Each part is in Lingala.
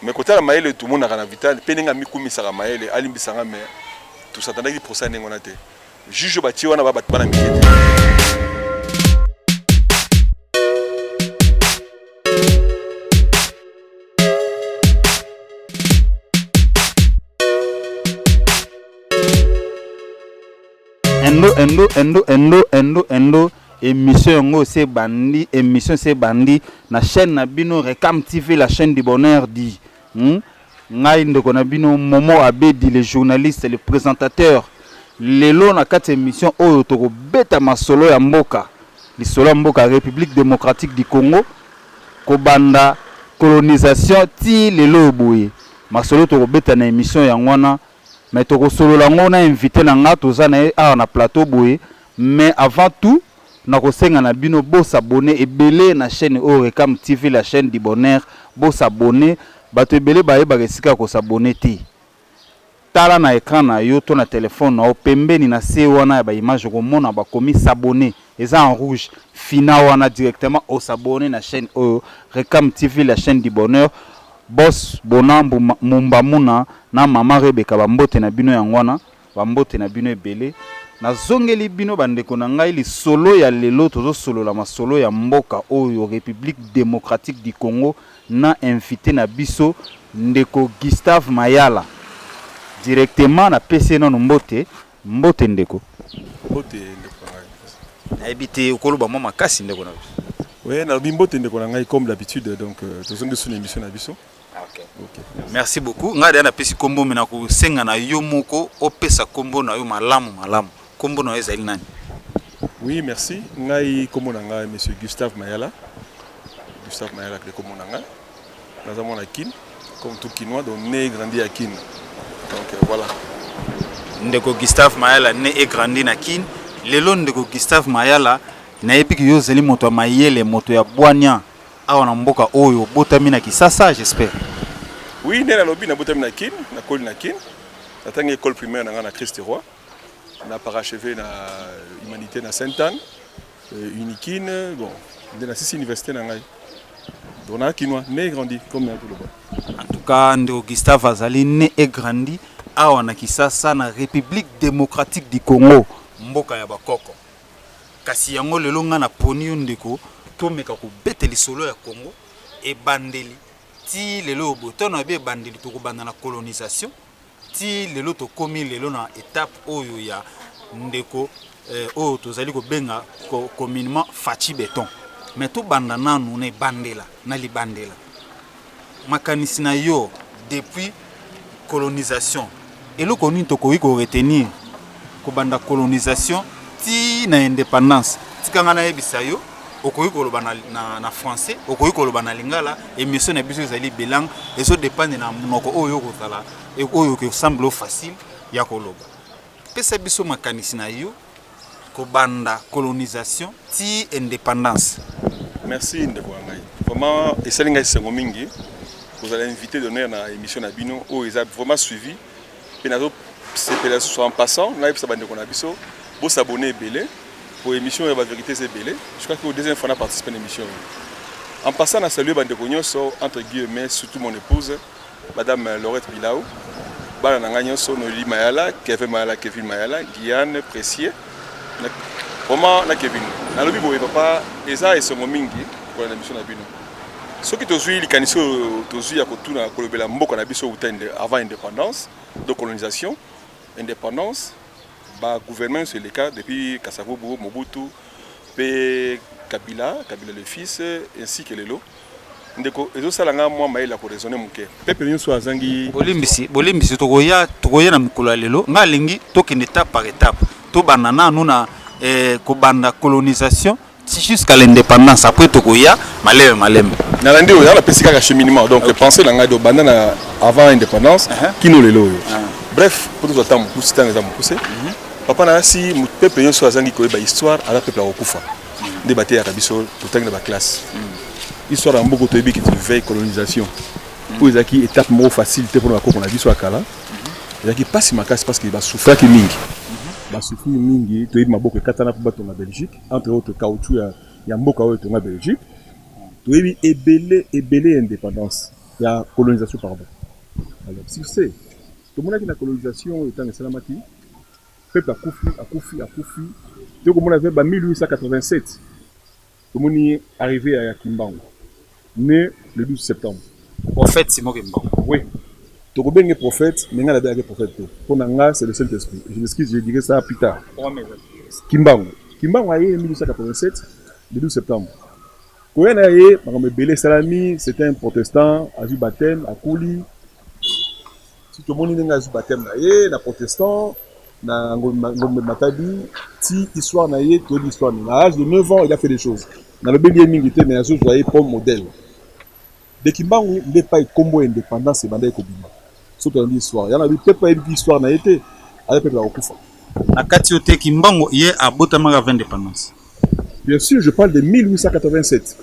Mais côté la maïle tout le monde a un vital peninga mikumi sara maïle alimbisanga mais tout ça tandis procès n'engonate juge bati wana ba batbana mikete. Endo émission yango c'est bandi émission c'est bandi na chaîne na bino Recam TV la chaîne du bonheur dit ngai ndeko na bino Momo Abedi le journaliste le présentateur lelo na kati émission oyo toko beta masolo ya mboka lisolo ya mboka République démocratique du Congo ko banda colonisation ti lelo boye masolo toko beta na émission ya ngwana mais toko solo la ngona invité na nga toza na na plateau boye mais avant tout na kosenga na bino bo s'abonner ebele na chaîne Recam TV la chaîne du bonheur bo s'abonner bato ebele baye bakesika ko s'abonner ti tala na écran na yo to na téléphone na pembeni na se wana ya ba image ko mona ba komi s'abonner eza en rouge fina wana directement au s'abonner na chaîne Recam TV la chaîne du bonheur boss bonambu mumbamuna na mama Rebeka bambote na bino yangwana bambote na bino ebele na zongeli bino bandeko na ngai li solo ya lelo tozo solo la masolo ya mboka oyo République démocratique du Congo na invité na biso ndeko Gustave Mayala directement na PC na mbote ndeko na habité okoloba mama kasi ndeko na biso. Oui, na bimbote ndeko na ngai comme d'habitude donc tozongi sur l'émission na biso. Okay. Merci beaucoup. Ngade na pesi kombo mena ko senga na yo moko opesa kombo na yo malamu. Kombo na ezali nani? Oui, merci. Ngai kombo na ngai monsieur Gustave Mayala. Gustave Mayala que kombo na ngai. Nous avons la kin comme tout Kinois donc né et grandi à Kin. Donc voilà. Ndeko Gustave Mayala né et grandi na Kin. Lelo ndeko Gustave Mayala na epiki yo zeli moto mayele moto ya bwanya. Awa na mboka oyo botami na Kisasa j'espère. Oui, né na lobi na botami na Kin, na koli na Kin. Natanga école primaire na Christ Roi. Na parachevé na humanité na Sainte-Anne, Unikine, bon, na 6 universités na ngai. Donc na Kinois, né et grandi comme na tout le monde. En tout cas, ndeko Gustave azali né et grandi awa na Kisasa na République démocratique du Congo, mboka ya bakoko. Kasi yango lelo nga na poni ndeko tomeka ko beteli solo ya Congo et bandeli ti lelo boto na be bandeli to ko banda na colonisation ti lelo to komi lelo na étape oyo ya ndeko oyo tozali ko benga communément fachi béton mais to banda nanu na bandela na libandela makanisi na yo depuis colonisation eloko nini to ko retenir ko banda colonisation ti na indépendance tikanga na yebisa yo okoyi koloba na français okoyi koloba na lingala émission na biso ezali bilang ezo dépendre na monoko oyo kozala et oyo que semble facile ya koloba pesa biso makanisi na yo ko banda colonisation ti indépendance. Merci ndeko ngai vraiment esalinga sengo mingi vous allez inviter d'honneur na émission na bino o eza vraiment suivi pe nazo sepela so en passant na epsa bandeko na biso bo s'abonner belé pour l'émission La Vérité c'est belé. Je crois que au deuxième fois on a participé à l'émission. En passant à saluer Bandeko Nyonso entre guillemets surtout mon épouse madame Laurette Bilao. Bana nanga Nyonso Noli Mayala, Kevin Mayala, Diane Pressier. Vraiment na Kevin. Na lobi boye papa eza et son mingi pour l'émission na bino. Ce qui tozui likaniso tozui ya kotuna kolobela mboka na biso utende avant indépendance, de colonisation, indépendance. Gouvernement c'est le cas depuis Kassavo Mobutu, Kabila le fils ainsi que Lelo. Ndeko ezo salanga moi maïla ko raisonner muke. Pepe nyonso azangi bolimbisi tokoya na mukolo lelo ngalingi tokende étape par étape. To banana nuna ko banda colonisation jusqu'à l'indépendance après tokoya maleme. Na landi oya la pesika ka cheminement donc penser na ngado bandana avant indépendance kino lelo. Bref, pour tout attendre pour c'était les poussé. Papa na si mu peuple nyonso azangi ko ba histoire ala peuple akufa. Débattre ya kabiso tout temps na classe. Histoire en beaucoup de qui veille colonisation. Pour ezaki étape mo facilité pour la ko na biso akala. Ezaki pas si makasi parce qu'il va souffrir ki mingi. Ba souffrir mingi to yeba maboko katana pour bato na Belgique entre autres caoutchouc ya mboka oyo to na Belgique. To yebi ebele indépendance. Il y a colonisation, pardon. Alors, si c'est, tout le monde a dit la colonisation étant en Salamaki, le peuple a Koufi. Tout le monde a fait en 1887. Tout le monde est arrivé à Kimbangu, né le 12 septembre. Prophète Simon Kimbangu. Oui. Tout le monde est prophète, mais il y a des prophètes. Pour Nanga, c'est le Saint-Esprit. Je m'excuse, je dirai ça plus tard. Kimbangu a eu en 1887, le 12 septembre. Quand il y a eu, par exemple, Bélé Salami, c'était un protestant, a eu baptême, à Kouli. Si tout le monde a eu baptême, il y a un protestant, na Matadi, si histoire na yé, toute l'histoire. À l'âge de 9 ans, il a fait des choses. Dans le bélier militaire, mais à ce jour, il comme modèle. De Kimbangu, il n'est pas combo indépendance, c'est bandé Kobima. C'est une histoire. Il y en a eu peut-être pas une histoire na été, avec le peuple à Okufa. Na Katiote Kimbangu, il y a Botamara indépendance. Bien sûr, je parle de 1887,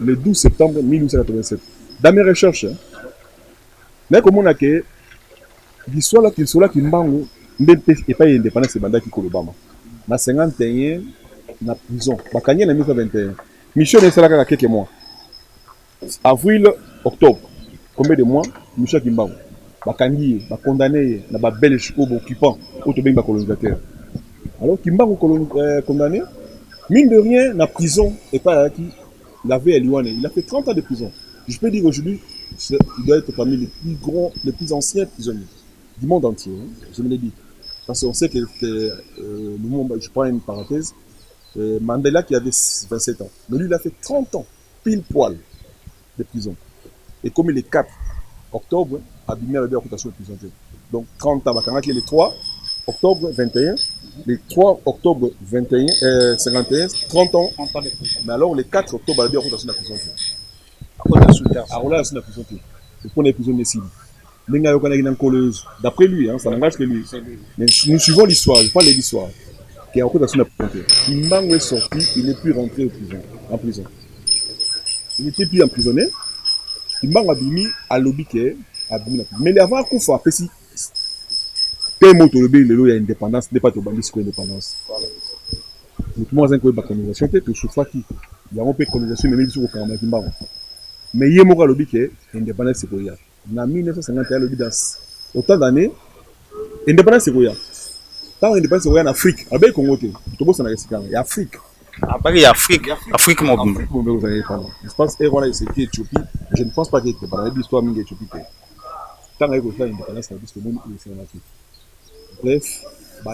le 12 septembre 1887. Dans mes recherches, mais comme on a que l'histoire qui soit là Kimbangu, n'est pas indépendance, c'est bandé Kolobama. Na 51, na prison. Bakanye na 1921. Mission n'est pas là quelques mois. Avril, octobre. Combien de mois? Michel Kimbangu. Bakangi, condamné, na belge occupant, autobeng colonisateur. Alors Kimbangu condamné, mine de rien, la prison et pas qui l'avait éloigné. Il a fait 30 ans de prison. Je peux dire aujourd'hui, il doit être parmi les plus grands, les plus anciens prisonniers du monde entier. Hein, je me l'ai dit. Parce qu'on sait que le monde, je prends une parenthèse, Mandela qui avait 27 ans. Mais lui, il a fait 30 ans, pile poil de prison. Et comme il est 4 octobre, Abimé avait occupation de prison. Donc 30 ans, qui est le 3 octobre 21, le 3 octobre 21, 51, 30 ans. Mais alors le 4 octobre, il avait occupation de prison. Alors là, c'est la prison. Le point de prison de Sili. D'après lui, hein, ça n'engage que lui. Mais nous suivons l'histoire, je parle de l'histoire. Qui a occupation de prison. Kimbangu est sorti, il n'est plus rentré en prison. Il n'était plus emprisonné. Kimbangu a bimi à l'obité. Mais avant Koufa, si tel mot il y a indépendance, n'est pas de bandit sur l'indépendance. Tout le monde a une colonisation, peut-être que souffre qui il y a un peu de colonisation, mais il y a un Kimbangu. Mais il y a un l'obité, indépendance c'est quoi? En 1951, le dans autant d'années, indépendance c'est quoi? Tant indépendance c'est quoi en Afrique? À Bel Congo, tout le monde s'en a resté en Afrique. Il y a Afrique mobile. Je pense que c'était Éthiopie. Je ne pense pas que c'était par l'histoire de l'Éthiopie. Tant que vous avez l'indépendance, ça veut dire que le monde est en Afrique. Bref,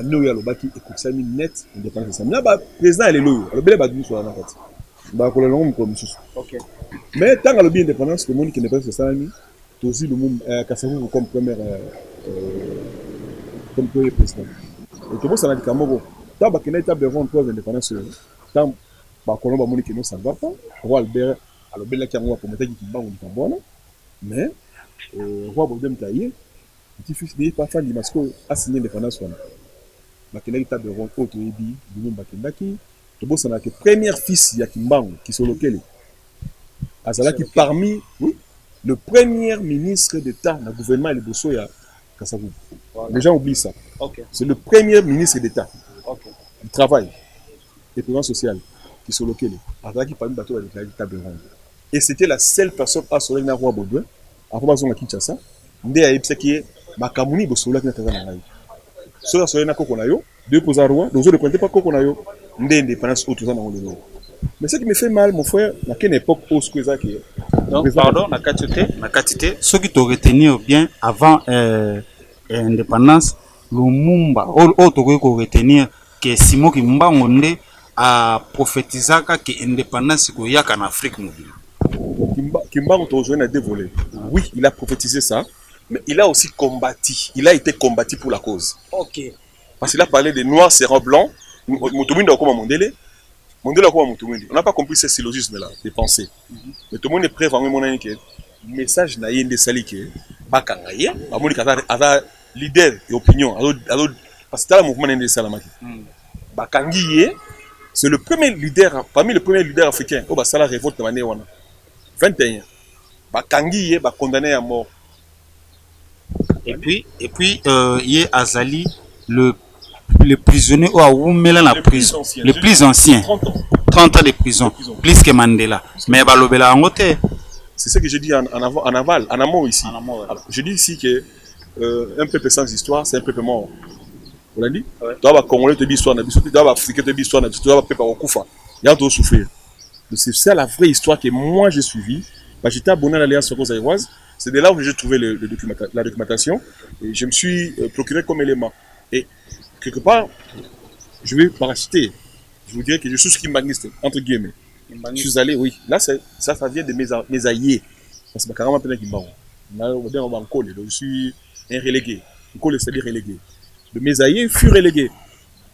nous avons le net indépendance. Mais le président est là. Le bel est sur la carte. Mais tant que l'indépendance, le monde qui n'est pas sur ça, aussi le monde Kassavou comme premier président. Et tout le monde s'en a dit Kamoro. Tant que l'État de vendre pour l'indépendance, tant que l'on va que ça ne va pas. Roi Albert, alors bel qui a moi pour mettre qui va au Tambouana. Mais roi Bodem Taïe, petit fils de Pafan di Masco a signé l'indépendance. Bakena l'État de vendre autre Ebi, du nom Bakendaki. Tout le monde s'en a que premier fils de Kimbangu qui sont locaux. Azala qui parmi le premier ministre d'État dans le gouvernement de Bosoya Kassavou. Les gens oublient ça. C'est le premier ministre d'État. Du travail et programme social qui sont locaux. Azala qui parmi bateau avec l'État de ronde. Et c'était la seule personne à soleil na roi Baudouin. Après on a Kinshasa. Ndé a yebisa qui est makamuni bosola qui na tazana ngai. Sola soleil na koko na yo, deux posa roi, donc je ne comptais pas koko na yo. Ndé indépendance autour de ça. Mais ce qui me fait mal, mon frère, à quelle époque pose que ça qui est. Donc, pardon, la quantité, ce qui t'a retenu bien avant l'indépendance, le Mumba, autre que retenir que Simon Kimbangu a prophétisé que l'indépendance est en Afrique mobile. Kimbangu a rejoint à deux volets. Oui, il a prophétisé ça, mais il a aussi combattu. Il a été combattu pour la cause. Parce qu'il a parlé des noirs seront blancs. On n'a pas compris ce syllogisme-là, des pensées. Mais tout le monde est prêt à voir mon ami que le message n'a pas été sali que Bakangaye, a leader et opinion. Parce que c'est le mouvement de Salamaki. Bakangaye, c'est le premier leader, parmi les premiers leaders africains. Oh, ça la révolte de l'année 21. Bakangaye, condamné à mort. Et puis, il y a Azali, le prisonnier ou à Oumela la prison, le plus ancien, 30 ans de prison, plus que Mandela. Mais Balobela en côté. C'est ce que j'ai dit en aval, en amont ici. En amont, ouais. Alors, je dis ici que un peuple sans histoire, c'est un peuple mort. Vous l'avez dit? Ouais. Tu vas Congolais te dire histoire, tu vas Africain te dire histoire, tu vas peuple au Koufa. Il y a tout souffrir. C'est ça la vraie histoire que moi j'ai suivie. J'étais abonné à l'Alliance franco-zaïroise. C'est de là où j'ai trouvé la documentation. Et je me suis procuré comme élément. Et quelque part, je vais parachuter. Je vous dirais que je suis skimbaniste, entre guillemets. Je suis allé, oui. Là, ça vient de mes aïeux. Parce que carrément, je suis un relégué. C'est-à-dire relégué. De mes aïeux furent relégués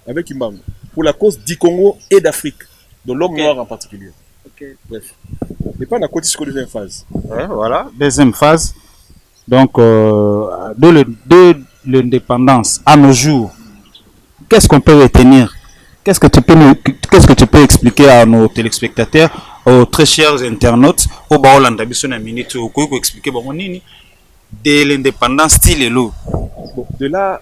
avec Kimbangu pour la cause du Congo et d'Afrique, de l'homme noir en particulier. Bref. Et pas la côté sur la deuxième phase. Ouais, voilà, deuxième phase. Donc, de l'indépendance à nos jours, qu'est-ce qu'on peut retenir? Qu'est-ce que tu peux expliquer à nos téléspectateurs, aux très chers internautes, au Baolanda Bissona Minute, au Koukou expliquer de l'indépendance style et l'eau. Bon, de là,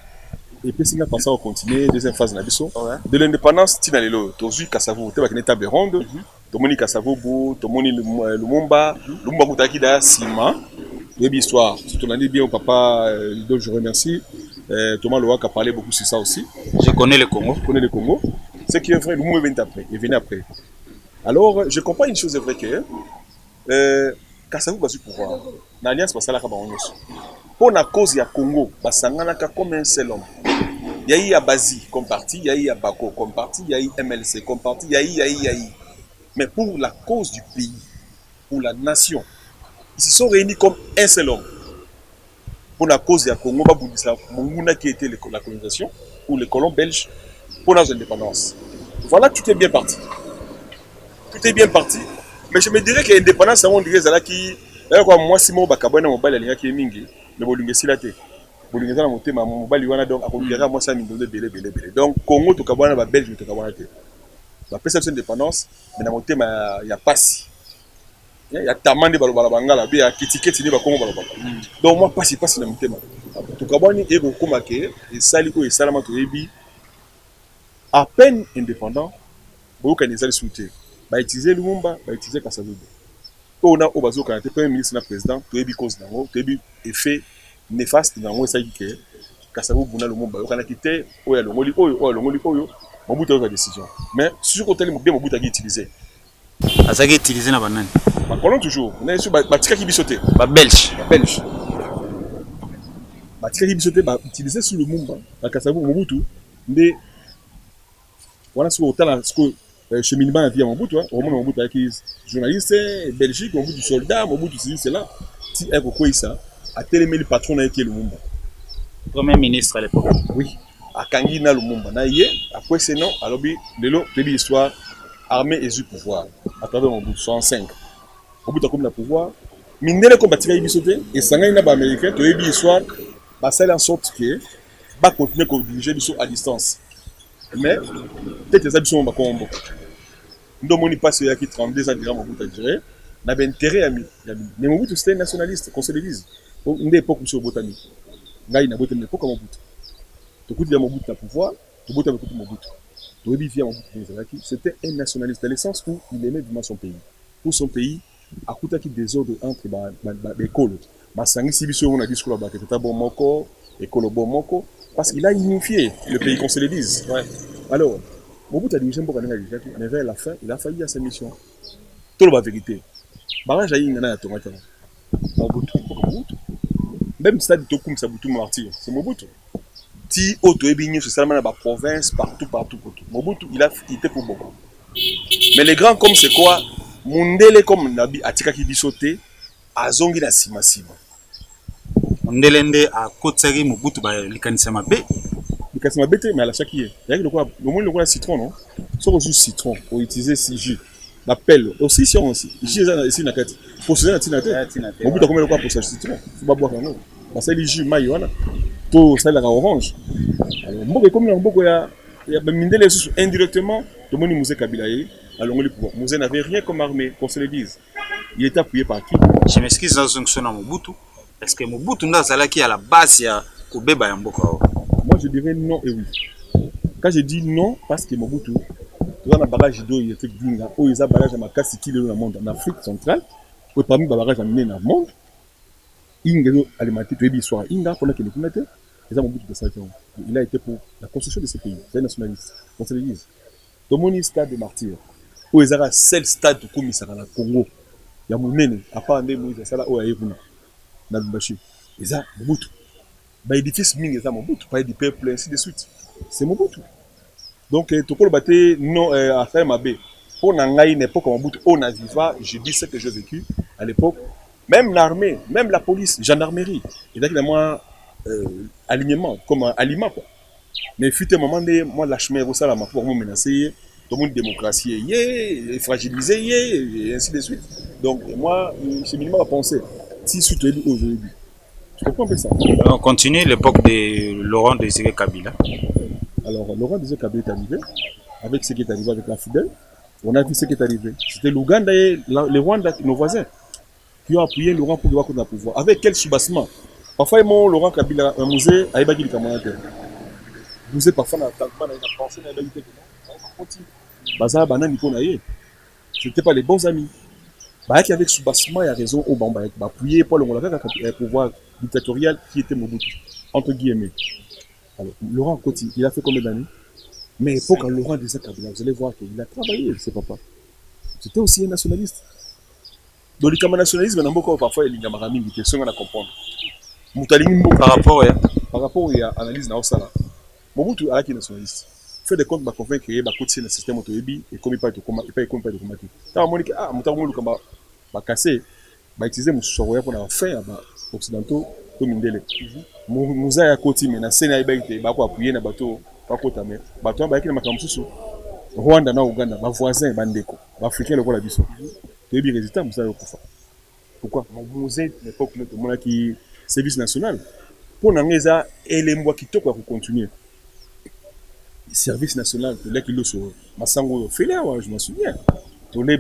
et puis si on a pensé à continuer, deuxième phase de l'indépendance style et l'eau. Tu as vu Kassavou, tu as vu une table ronde, tu as vu Kassavou, tu as vu Lumumba, Lumumba qui a Sima. Tu as vu l'histoire. Si tu l'as dit bien au papa, je remercie. Thomas Loak a parlé beaucoup sur ça aussi. Je connais le Congo. Je connais le Congo. Ce qui est vrai, le mouvement est après, il venu après. Alors, je comprends une chose, est vrai que Kassavou va se pouvoir. L'alliance va s'en aller pour la cause, il y a Congo, comme un seul homme. Il y a eu Abazi comme parti, il y a eu Bako comme parti, il y a eu MLC comme parti, il y a eu. Mais pour la cause du pays, pour la nation, ils se sont réunis comme un seul homme. Pour la cause, il y a Congo, Monguna qui était la colonisation, ou les colons belges, pour notre indépendance. Voilà, tout est bien parti. Tout est bien parti. Mais je me dirais que l'indépendance, c'est un dirait qui. Moi, si moi, je suis mobile, qui est mingi, mais je suis là. Je suis mobile, donc moi, ça donc, Congo, tu es belge, tu es la perception d'indépendance, mais dans il y a Passi. Il y a Tamande Balobalabanga, il y a Kitiketi Congo Balabanga. Donc, moi, Passi dans mon thème. Tu es et Saliko et Salama Toyebi, à peine indépendant, vous avez soutien. Bah, utiliser Lumumba, bah, utiliser Kassavou. On a au bazo quand premier ministre, président, tu as cause d'ango, tu as effet néfaste dans ça qui est Kassavou Buna Lumumba. On a quitté, oh, Mobutu a la décision. Mais sur le côté, Mobutu a utilisé. A ça qui est utilisé dans banane. Parlons toujours. On est sur Batika qui bisoté. Belge. Belge. Batika qui bisoté, utilisé sur le Lumumba, Kassavou Mobutu. Mais voilà ce qu'on a cheminement à vie à Mobutu, au moment où Mobutu est journaliste, Belgique, Mobutu soldat, Mobutu c'est là. Si elle a ça, a télémé le patron avec Lumumba. Premier ministre à l'époque. Oui. À Kangina Lumumba. Après c'est non, alors l'histoire, armée et du pouvoir. À travers Mobutu, 105. Mobutu a comme le pouvoir. Mindele comme Batika Ibisote, et Sangana américain, tu as eu l'histoire, ça en sorte que va continuer à diriger à distance. Mais peut-être les habits sont en combo. Nous n'avons pas ceux qui 32 ans déjà Mobutu a duré. On avait intérêt à lui. Mais Mobutu c'était un nationaliste, qu'on se le dise. Une époque où c'est au Botami. Là, il n'a pas été une époque à Mobutu. Tu écoutes Mobutu à pouvoir, tu écoutes Mobutu. Tu écoutes Mobutu. C'était un nationaliste dans le sens où il aimait vraiment son pays. Pour son pays, à côté de désordre entre les écoles. Si on a dit que c'était bon moko, école bon moko. Parce qu'il a unifié le pays, qu'on se le dise. Ouais. Alors, Mobutu a dirigé un peu à la fin, il a failli à sa mission. Tout la vérité. Barrage a eu une année à Toronto. Mobutu. Même ça dit comme ça, Mobutu martyr. C'est Mobutu. Si auto ebigné c'est seulement dans la province, partout. Mobutu, il était pour beaucoup. Mais les grands comme c'est quoi? Mundele comme Nabi Atika qui dit sauter, Azongi na Sima. Ndelende à Kotsari Mobutu ba likanisa mabe. Likanisa mabe mais à la chaque hier. Il y a le moins le citron non. Sur jus citron pour utiliser si jus. L'appel aussi si on aussi. Jus ici na kati. Pour se na tinate. Mobutu comme le quoi pour ce citron. Faut pas boire non. Parce que les jus maïwana. Tout ça la orange. Alors mboka comme na mboka ya mindele indirectement tout le monde Moussé Kabila alors le pouvoir. Moussé n'avait rien comme armée, qu'on se le dise. Il était appuyé par qui? Je m'excuse dans une son à Mobutu. Est-ce que Mobutu Ndazala qui est à la base ya Kobeba ya Mboka? Moi je dirais non et oui. Quand je dis non, parce que Mobutu, tu as un barrage d'eau, il y a un barrage à Makasi qui est dans le monde, en Afrique centrale, Oui, parmi les barrages amenés dans le monde, il a alimenté tout l'histoire. Il a pendant qu'il est connecté. Il a été pour la construction de ces pays. C'est un nationaliste. On se le dit. Tout le monde est stade de martyr. Où ils ont seul stade comme il s'appelle Congo. Il y a mon à part un Moïse, c'est là où il y a eu dans le Bachi. Ils ont Mobutu. Bah, édifice ming, ils ont Mobutu. Pas des peuples, ainsi de suite. C'est Mobutu. Donc, tout le monde non à faire ma baie. Pour une époque comme Mobutu, on a viva, je dis ce que j'ai vécu à l'époque. Même l'armée, même la police, gendarmerie. Et donc, il y a moins alignement, comme un aliment. Quoi. Mais il fut un moment de moi, lâchement, ça, là, pour me menacer. Tout le monde démocratie est fragilisé, et ainsi de suite. Donc, moi, j'ai minimum à penser. Si je suis aujourd'hui, tu comprends un peu ça? On continue l'époque de Laurent Désiré Kabila. Alors, Laurent Désiré Kabila est arrivé, avec ce qui est arrivé avec la Fidèle. On a vu ce qui est arrivé. C'était l'Ouganda et le Rwanda, nos voisins, qui ont appuyé Laurent pour pouvoir le pouvoir. Avec quel soubassement? Parfois, Laurent Kabila, un musée, a ébagi le camarade. Musée, parfois, on a pensé, on a ébagi le camarade. C'était pas les bons amis. Avec soubassement, il y a raison au Bamba, appuyé pour le pouvoir dictatorial qui était Mobutu, entre guillemets. Alors, Laurent Koti, il a fait combien d'années? Mais pour Laurent Désiré Kabila, vous allez voir qu'il a travaillé, c'est papa. C'était aussi un nationaliste. Dans le camp nationalisme, il y a beaucoup parfois il y a des questions à comprendre. Par rapport à l'analyse de Naosala, Mobutu est nationaliste. Fait des comptes, il créer un système autoébi et comme il pas de combattre. Quand on dit que Moutamoulou va casser, va utiliser mon sourire pour faire occidentaux comme Mindele. Mouza ya koti menacé na ibaïté, va appuyer na bateau, pas côté mais bateau va écrire ma campus. Rwanda na Ouganda, ma voisin bandeko, africain le quoi la biso. Tu es bien résultat, Moussa Yokufa. Pourquoi? Mon musée l'époque notre monde qui service national. Pour n'angeza et les mois qui toquent pour continuer. Service national, de l'équilibre sur Massango Félère, je m'en souviens. Tourner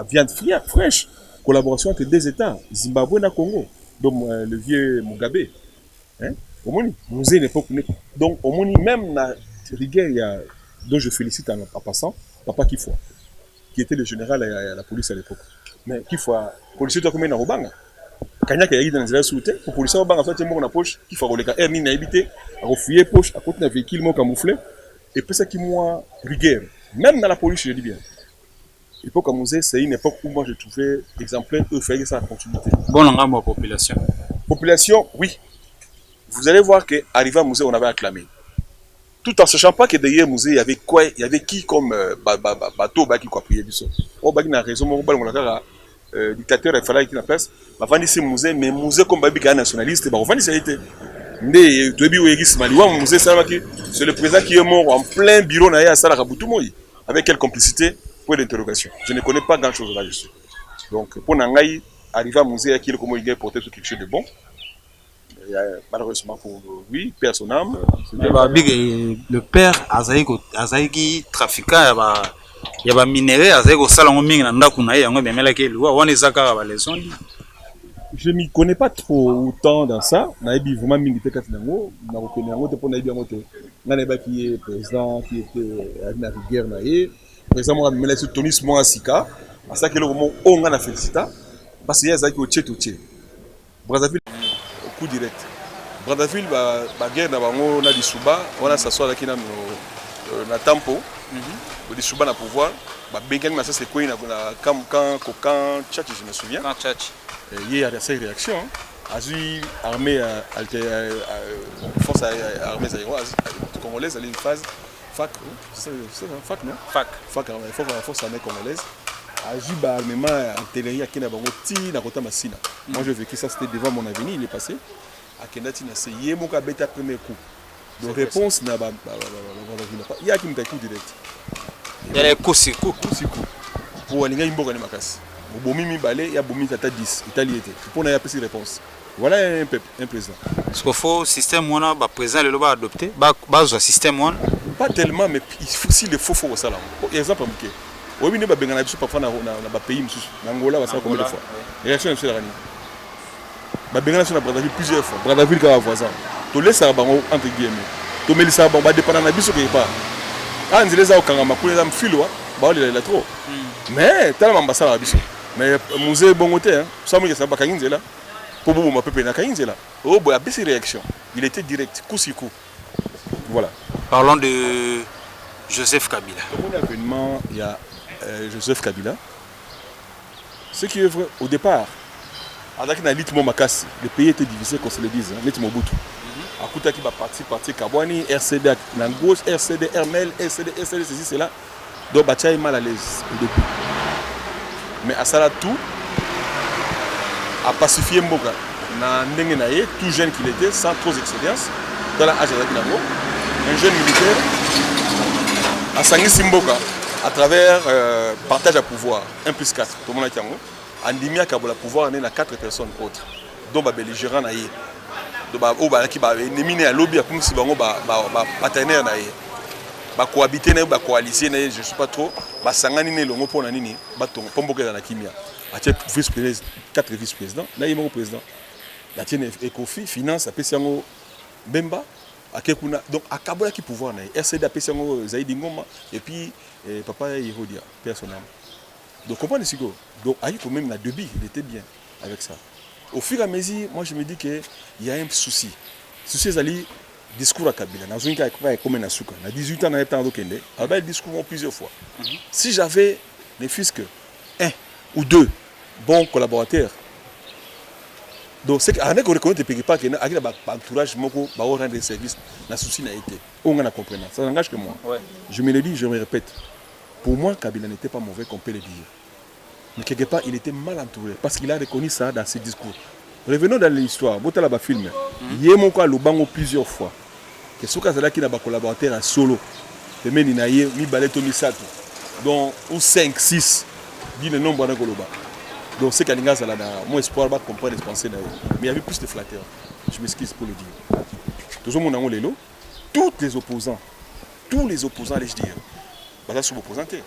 viande fraîche, collaboration entre deux États, Zimbabwe et Congo, donc le vieux Mugabe. Hein? Au moins, musée l'époque, donc au moins même la rigueur, dont je félicite en passant, Papa Kifwa, qui était le général à la police à l'époque. Mais Kifwa, policier doit combien dans Robanga? Kanya qui a dans les sous-terres, pour policier Robanga, fait un mot dans la poche, Kifwa Roleka, Erni n'a habité, a refouillé poche, à côté d'un véhicule camouflé, et puis ça qui moi rigueur, même dans la police, je dis bien. L'époque à musée, c'est une époque où moi je trouvais exemplaire, eux faire ça en continuité. Bon, on a ma population. Population, oui. Vous allez voir qu'arrivé à musée, on avait acclamé. Tout en sachant pas que derrière le musée, il y avait quoi, il y avait qui comme bateau qui appuyait du sol. Oh, il y a raison, le dictateur, il fallait qu'il y ait une place. Il va ce musée, mais musée comme Babi nationaliste, il va faire ça. Mais c'est le président qui est mort en plein bureau avec quelle complicité pour l'interrogation. Je ne connais pas grand chose là-dessus. Donc, pour Nangaï, arriver à musée, il est porté sur quelque chose de bon. Malheureusement pour lui, père son âme. Le père Azaïki trafiquant, il y a des minéraux, Azaïko Saloming, je ne m'y connais pas trop autant dans ça. Je suis vraiment milité quand je qui est président, qui était à la rigueur. Président, je suis Tony Sika. À ça que le moment où on a félicité, parce qu'il y a des gens qui ont été Brazzaville, coup direct. Brazzaville, la guerre, on a dit Souba, on a s'asseoir avec na tempo, on dit Souba na pouvoir. Bengang na ça c'est quoi na quand Tchatchi, je me souviens. Quand Tchatchi. Il y a ces réactions. Azui armée force armée congolaise, elle est une phase FAC, c'est FAC non? FAC, force armée congolaise. Azui armement artillerie qui n'a pasoti na kota masina. Moi je vécu ça, c'était devant mon avenir, il est passé. À Kendati na c'est yemoka beta premier coup. Donc réponse na il y a qui me coup direct. Il y a les coups pour aller gagner mboka ni makasi. Bomi mi balé, il y a bomi tata 10, Italie était. Pour n'a pas de réponse. Voilà un peuple, un président. Est-ce qu'il faut système on va président le va adopter, base système on. Pas tellement, mais il faut aussi le faux ça là. Exemple américain. Oui, nous avons des parfois dans pays, Angola, va savoir combien de fois. Réaction de M. Larani. Nous avons Brazzaville plusieurs fois. Brazzaville qui a voisin. Tu laisses ça entre guillemets. Tu mets ça va dépendre de la vie sur quelque part. Ah, on dit les gens qui ont un fil, bah il est trop. Mais tellement ambassade à la biso. Mais musée bon côté hein, ça me ça pas kanginze là. Pour vous ma peuple na kanginze là. Oh boy a baissé réaction. Il était direct, coup sur coup. Voilà. Parlons de Joseph Kabila. Comme un événement, il y a Joseph Kabila. Ce qui est vrai au départ, avec la Litmo Makassi, le pays était divisé, qu'on se le dise, Litmo Boutou. À Kouta qui va parti Kabouani, RCD, la gauche, RCD, RML, RCD, ceci, cela. Donc, Batia est mal à l'aise au début. Mais à ça, tout a pacifié Mboga. Tout jeune qu'il était, sans trop d'expérience, dans la âge de un jeune militaire, à Sangui Simboka, à travers partage à pouvoir, 1 plus 4, tout le monde a été en haut. Andimia qui a le pouvoir, on est 4 personnes autres, dont les belligérants, qui va éliminer un lobby, comme si on partenaire, cohabiter, coaliser, je ne sais pas trop, Sangani ne l'ont pas nani, Pomboka dans la Kimia. Vice-président, 4 vice-présidents, là il est mon président. La tienne Ekofi, finance, à Pessiango Bemba, à Kekuna. Donc à Kabola qui pouvoir, RCD à Pessiango Zaïdi Ngoma, et puis Papa Yehodia, personnellement. Donc comprenez ce que. Donc Aïe quand même la débit, il était bien avec ça. Au fur et à mesure, moi je me dis qu'il y a un souci. Souci c'est discours à Kabila. Dans une cas comme un asuka. À 18 ans, on a été en Dokende. Alors il discours plusieurs fois. Si j'avais ne fût-ce que 1 ou 2 bons collaborateurs. Donc c'est qu'on reconnaît que pas que avec l'entourage moko ba rendre des services na souci n'a été on a compris ça n'engage que moi. Ouais. Je me le dis, je me répète. Pour moi Kabila n'était pas mauvais qu'on peut le dire. Mais quelque part il était mal entouré parce qu'il a reconnu ça dans ses discours. Revenons dans l'histoire, botala ba film. Yé moko a lobango plusieurs fois. Que soka zala qui n'a pas collaborateur en solo. Le meni na yé mi baleto mi sato. Donc ou 5 6 dit le nombre de koloba. Donc c'est qu'Alinga ça là mon espoir va comprendre les pensées là. Mais il y avait plus de flatteurs. Je m'excuse pour le dire. Toujours mon amour lélo, tous les opposants allez je dire. Bah ça sont opposantés.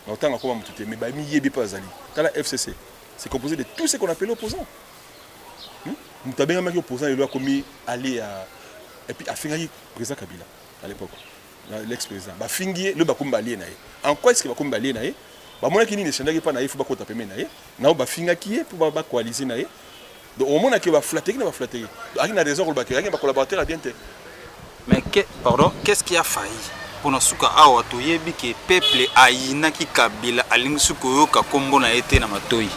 Autant encore me tout mais bah mi yebi pas zali. Dans la FCC, c'est composé de tous ceux qu'on appelle opposants. Nous t'as bien mis opposant il doit commis aller à et puis à Fingayi président Kabila à l'époque. L'ex-président. Bah Fingayi le bakumba allié naé. En quoi est-ce que bakumba allié naé? Bah moi qui ne sais pas naïf faut pas qu'on tape naé. Na ba finga qui est pour ba coaliser naé. Donc au moment que va flatter, il va flatter. Donc il a raison pour ba que collaborateur à bien te. Mais pardon, qu'est-ce qui a failli pour nous souka awa to yebi que peuple aïna qui Kabila alingsuko yo ka kombo na été na matoyi.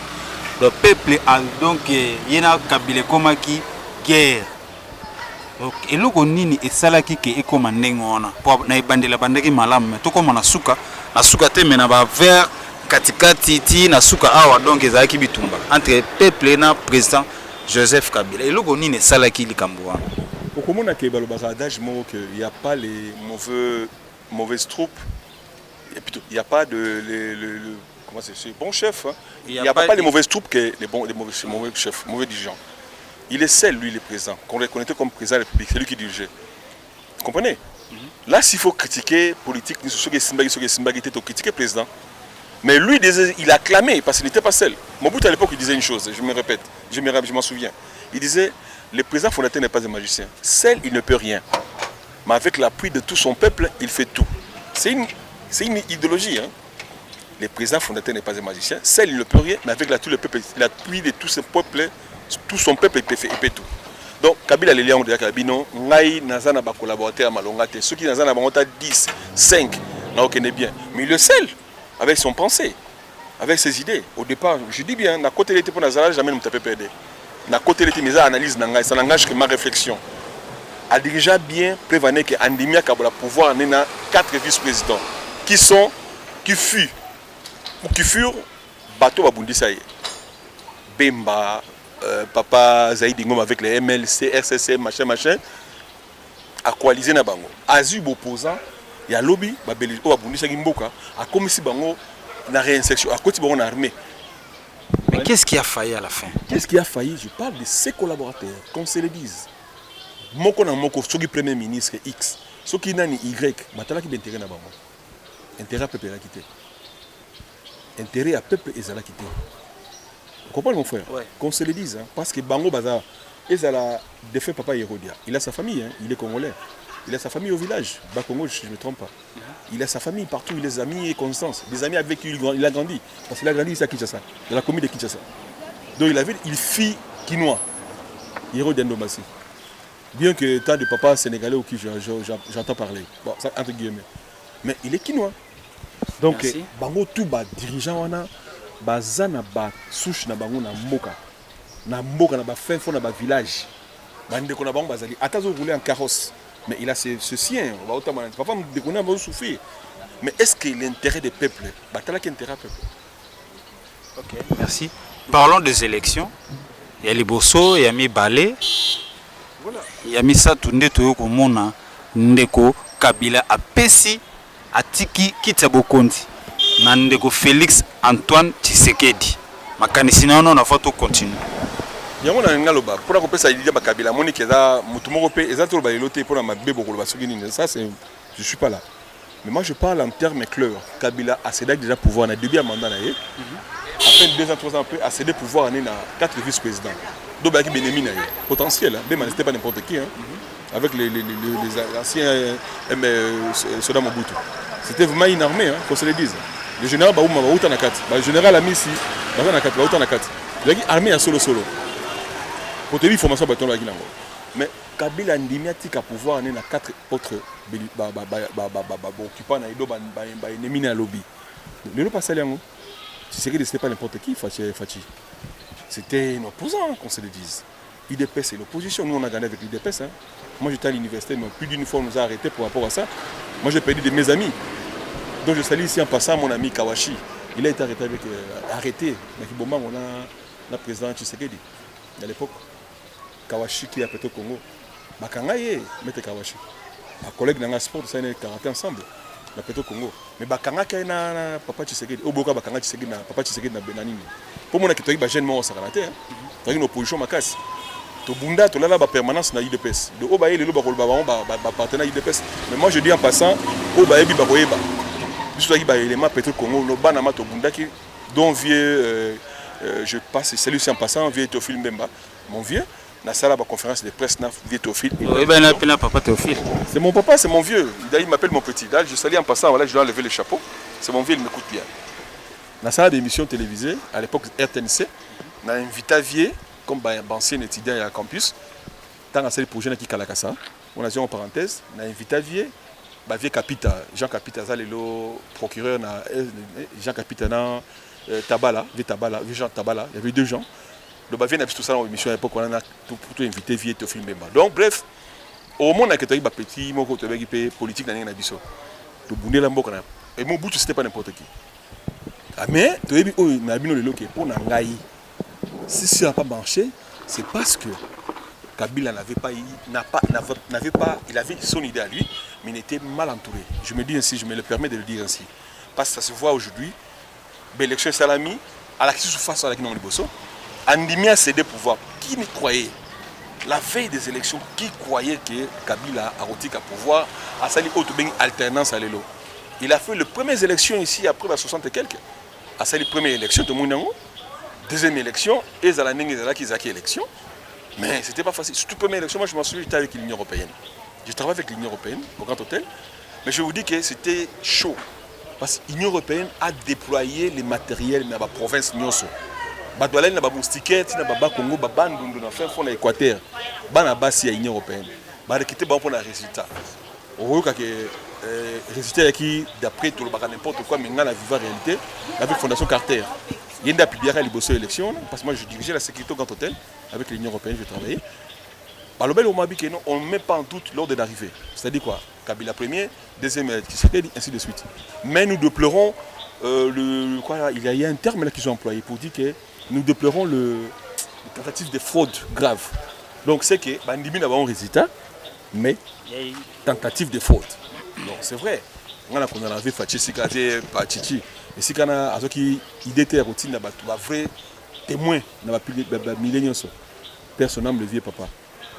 Le peuple a donc yena Kabila comme qui guerre. Donc eloko nini esalaki ke ekoma ndengona pour na ibandela bandeki malamu to koma na suka te mena ba vers katikati ti na suka awa donc ezaki bitumba entre peuple na président Joseph Kabila eloko nini esalaki likambo wana. Au comment on a adage qu'il n'y a pas les mauvaises troupes, et plutôt il n'y a pas comment c'est bon chef. Hein? Il n'y a pas les mauvaises troupes que les mauvais chefs, mauvais dirigeants. Il est seul, lui, le président, qu'on reconnaît comme président de la République, c'est lui qui dirigeait. Vous comprenez? Là, s'il faut critiquer politique, Simba était critiquer le président. Mais lui, il a clamé parce qu'il n'était pas seul. Mobutu à l'époque, il disait une chose, je me répète, je m'en souviens. Il disait, le président fondateur n'est pas un magicien. Seul, il ne peut rien. Mais avec l'appui de tout son peuple, il fait tout. C'est une idéologie. Hein? Le président fondateur n'est pas un magicien. Seul, il ne peut rien, mais avec l'appui de tout son peuple, il fait tout. Donc, Kabila les liens de Kabino, Ngai Nazana ba collaborateur à Malongate, ceux qui Nazana ba 10, 5, n'a aucun bien. Mais il le seul, avec son pensée, avec ses idées. Au départ, je dis bien, na côté l'été pour Nazara, jamais ne me taper perdre. Na côté l'été, mes analyses n'engagent, ça n'engage que ma réflexion. A déjà bien prévenu que Andimia Kabola pouvoir en a 4 vice-présidents qui furent bateau à Bundisaï. Bemba, Papa Zaïdi Ngom avec les MLC, RCC, machin, a coalisé na bango. Azub opposant, il y a lobby, Babelito, Bundisaï Mboka, a commis si bango na réinsertion, a côté bango na armée. Mais qu'est-ce qui a failli à la fin? Qu'est-ce qui a failli? Je parle de ses collaborateurs, qu'on se le dise. Moko na moko, ceux qui premier ministre X, ceux qui n'ont Y, matala qui d'intérêt na bango. Intérêt à peuple à quitter. Intérêt à peuple et à quitter. Vous comprenez mon frère? Ouais. Qu'on se le dise, hein? Parce que bango baza, et ça la défait papa Yehodia. Il a sa famille, hein? Il est congolais. il a sa famille au village. Bakongo, je ne me trompe pas. Il a sa famille partout, il a des amis et Constance. Des amis avec qui il a grandi. Parce qu'il a grandi ici à Kinshasa, dans la commune de Kinshasa. Donc il fit quinois, héros d'Endomassi. Bien que tant de papas sénégalais ou qui j'entends parler. Bon, ça entre guillemets. Mais il est quinois. Donc, bango tout bas dirigeant wana, baza na ba souche na bango na mboka. Na mboka na ba fin fond na ba village. Bande ko na bango bazali. Atazo rouler en carrosse. Mais il a ce sien. On va autant papa me déconner va souffrir. Mais est-ce que l'intérêt des peuples, batala qui intérêt peuple. Ok, merci. Parlons des élections. Il y a les Bosso, il y a mis Balé. Voilà. Il y a mis ça tourné tout comme mona ndeko Kabila a Pessi atiki Kitabokonti. Nandeko Félix Antoine Tshisekedi. Makanisi na on a fait tout continuer. Yango na ngaloba pour ko pesa idée ba Kabila moni keza mutu moko pe ezatolo ba elote pour na mabe boko ba soki nini. Ça c'est je suis pas là. Mais moi je parle en termes clairs. Kabila a cédé déjà pouvoir na début à mandat na ye. Après 2 ans 3 ans après a cédé pouvoir na 4 vice-présidents. Donc ba ki Benemi na ye. Potentiel hein. Bema c'était pas n'importe qui hein. Avec les anciens soldats Mobutu. C'était vraiment une armée hein, qu'on se le dise. Le général Baouma Baouta na 4. Le général Amissi Baouta na 4, Baouta na 4. Il y a armée à solo. Pour te dire formation bâton là Guinango. Mais Kabila ndimiatique à pouvoir na 4 autres occupants na ido ba ennemi na lobby. Le pas saliango. C'est que c'était pas n'importe qui Fachi. C'était un opposant qu'on se le dise. IDPS c'est l'opposition, nous on a gagné avec l'IDPS hein. Moi j'étais à l'université mais plus d'une fois on nous a arrêtés pour rapport à ça. Moi j'ai perdu de mes amis. Donc je salue ici en passant mon ami Kawashi. Il a été arrêté avec mais Kibomba on a le président Tshisekedi à l'époque. Kawashi qui a pété au Congo. Bakangaye, mette Kawashi. Ma collègue dans le sport, ça est karaté ensemble. Na pété au Congo. Mais Bakanga qui na papa Tshisekedi. Oboka Bakanga Tshisekedi na papa Tshisekedi na Benanini. Pour moi qui toi ba jeune mort sakanaté hein. Toi une opposition makasi. To bunda to là ba permanence na IDPS. De obaye le ba kolba ba partenaire IDPS. Mais moi je dis en passant obaye bi ba koyeba. Biso ki ba élément pété au Congo no bana ma to bunda qui dont vieux je passe c'est lui en passant vieux Théophile Mbemba. Mon vieux na sala ba conférence de presse na vieux Théophile. Oui ben appelle papa Théophile. C'est mon papa, c'est mon vieux. Il m'appelle mon petit. Là, je salue en passant, voilà, je dois enlever le chapeau. C'est mon vieux, il m'écoute bien. Dans la salle d'émission télévisée, à l'époque RTNC, on a invité vieux, comme ancien étudiant à campus, dans la salle de projet qui Kalakasa. On a dit en parenthèse, on a invité vieux, vieux Capita, Jean Capita, le procureur, Jean Capita, Tabala, vieux Jean Tabala, il y avait 2 gens. Donc, vieux, on a tout ça dans l'émission à l'époque, on a tout invité vieux Théophile Mbemba. Donc, bref, au monde que tu as petit moko to be politique na na biso to bundela mboka na et mon but c'était pas n'importe qui mais to yebi o na bino le loke pour na ngai si ça n'a pas marché c'est parce que Kabila n'avait pas il avait son idée à lui mais il était mal entouré. Je me dis ainsi, je me le permets de le dire ainsi parce que ça se voit aujourd'hui l'élection salami à la qui se face à la qui non liboso andimi a cédé pouvoir qui ne croyait. La veille des élections, qui croyait que Kabila a roté à pouvoir, a sali alternance à l'élo. Il a fait les premières élections ici après 60 et quelques. A sali première élection de Mounango, deuxième élection, et à la qui a élection. Mais c'était pas facile. Surtout première élection, moi je m'en souviens, j'étais avec l'Union européenne. Je travaille avec l'Union européenne au Grand Hôtel. Mais je vous dis que c'était chaud. Parce que l'Union européenne a déployé les matériels dans la province Nyonso. Badoualel na ba moustiquette na ba Congo ba bandundu na fin fond na Équateur bana basi ya Union européenne ba rekité ba pour na résultat oyoka que résultat qui d'après tout le baka n'importe quoi mais nga la vivre réalité avec Fondation Carter yenda publiera liboso élection parce que moi je dirigeais la sécurité au Grand Hôtel avec l'Union européenne je travaillais ba lobel au mabi que non on ne met pas en doute l'ordre d'arrivée c'est-à-dire quoi Kabila premier deuxième Tshisekedi ainsi de suite mais nous déplorons il y a un terme là qu'ils ont employé pour dire que nous déplorons le tentative de fraude grave. Donc c'est que Bandimi n'a pas un résultat, mais tentative de fraude. Donc c'est vrai. On a vu Fachi Sikate, Pachichi. Et si on a qui idée routine, un vrai témoin dans la millénium. Personnellement, le vieux papa.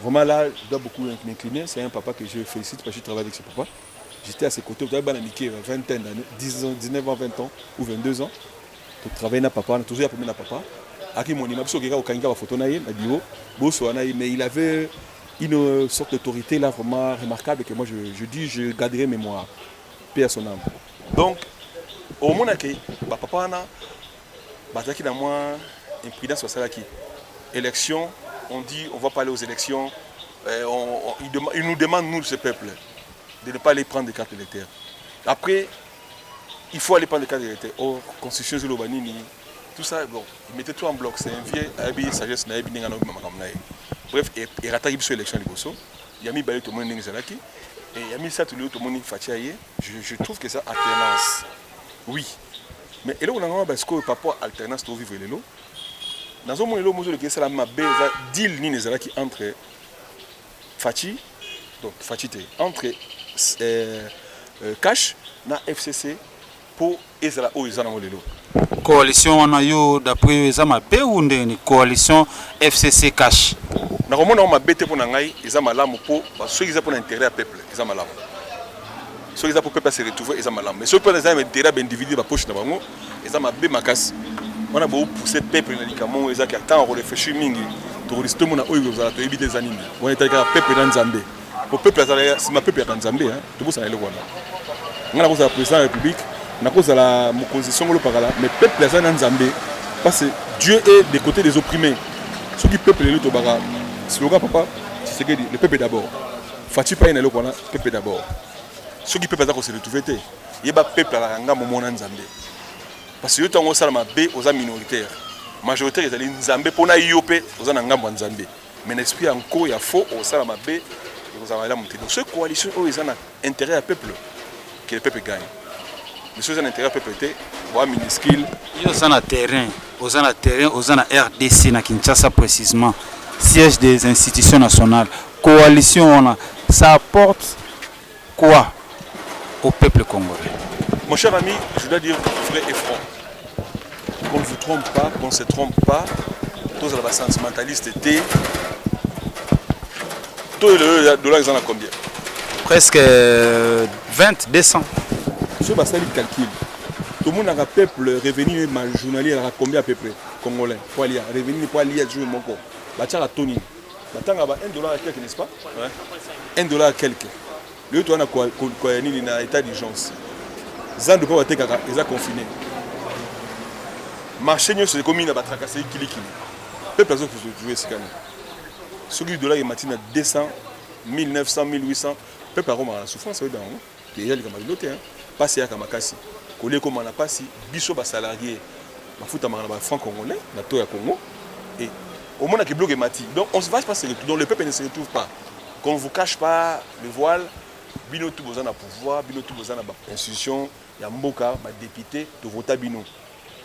Vraiment là, je dois beaucoup m'incliner. C'est un papa que je félicite parce que je travaille avec ce papa. J'étais à ses côtés, j'avais bananiqué 20 ans, 19 ans, 20 ans ou 22 ans. Je travaillais avec papa, on a toujours appelé papa. Aki mon imam, au Kanga, photo na bureau, mais il avait une sorte d'autorité là vraiment remarquable que moi je dis, je garderai mémoire. Paix à son âme. Donc, au moment où papa a moi imprudence sur ça qui élection, on dit on va pas aller aux élections, il nous demande nous ce peuple de ne pas aller prendre des cartes électorales. Après, il faut aller prendre des cartes électorales. Oh, constitution Zolobanini, tout ça, bon, il mettait tout en bloc. C'est un vieux sagesse na ebi n'engano makamna. Bref, il rattrape sur l'élection de Bosso. Il y a mis balé tout le monde n'engzalaki et il y a mis ça tout le monde fatiaye. Je trouve que ça alternance. Oui. Mais et là on a un parce que papa alternance to vivre les lots. Dans un moment là moi je que ça la mabé deal ni n'engzalaki entre Fati donc Fatite entre cash na FCC pour ezala o ezana molelo. Coalition on a eu d'après ezama pe ou ndeni coalition FCC cash. Na komona ma bete pour ngai ezama malamu pour ceux qui ont pour intérêt à peuple ezama malamu. Ceux qui ont pour peuple se retrouver ezama malamu. Mais ceux qui ont des intérêts individu ba poche na bango ezama be makasi. On a beau pousser peuple na likamo ezaka tant on réfléchir mingi. To risque mona oyo ezala to ebite zanini. On est avec peuple na Nzambe. Pour peuple ezala si ma peuple ya Nzambe hein. To bosa na le wana. Ngana ko za président de la République. Na cause la mokonzi ngolo pakala mais peuple azana Nzambe parce que Dieu est des côtés des opprimés. Ceux qui peuple le tobara slogan papa c'est que le peuple d'abord. Fati pa ina le kwana peuple d'abord. Ceux qui peuple za ko se retrouver té yeba peuple la nga momona Nzambe. Parce que yo tango sala mabe aux minoritaires. Majoritaire ezali Nzambe pona yopé aux na ngambo Nzambe. Mais l'esprit encore ya faux au sala mabe et aux avala monter. Donc ce coalition o ezana intérêt à peuple que le peuple gagne. Les choses en intérêt peuple était minuscule. Ils sont à terrain, aux RDC na Kinshasa précisément, siège des institutions nationales. Coalition, ça apporte quoi au peuple congolais? Mon cher ami, je dois dire vrai et franc. Qu'on ne vous trompe pas, qu'on ne se trompe pas. Tous les sentimentalistes étaient. Tous les dollars, ils en ont combien? Presque 20, 200. Je vais passer le calcul. Tout le monde a un peuple revenu journalier à combien à peu près congolais pour aller revenu pour aller jouer mon corps. Bachara Tony. Batanga ba $1 à quelque n'est-ce pas? Ouais. $1 à quelque. Le tout on a quoi ni na état d'urgence. Zando ko bateka eza confiné. Marché nyo c'est comme na batrakasi kiliki. Peuple azo jouer ce canon. Ce qui $, il matin à 200, 1900, 1800. Peuple a vraiment la souffrance dedans. Déjà les camarades hein. Passer à Kamakasi. Collé comme on a passé, biso bas salarié, ma fout à ma franc congolais, na toya Congo. Et au moment qui bloque et mati. Donc on se va pas se retrouver. Donc le peuple ne se retrouve pas. Qu'on ne vous cache pas le voile, bino tout besoin à pouvoir, bino tout besoin à institution, il y a Mboka, ma député, de voter bino.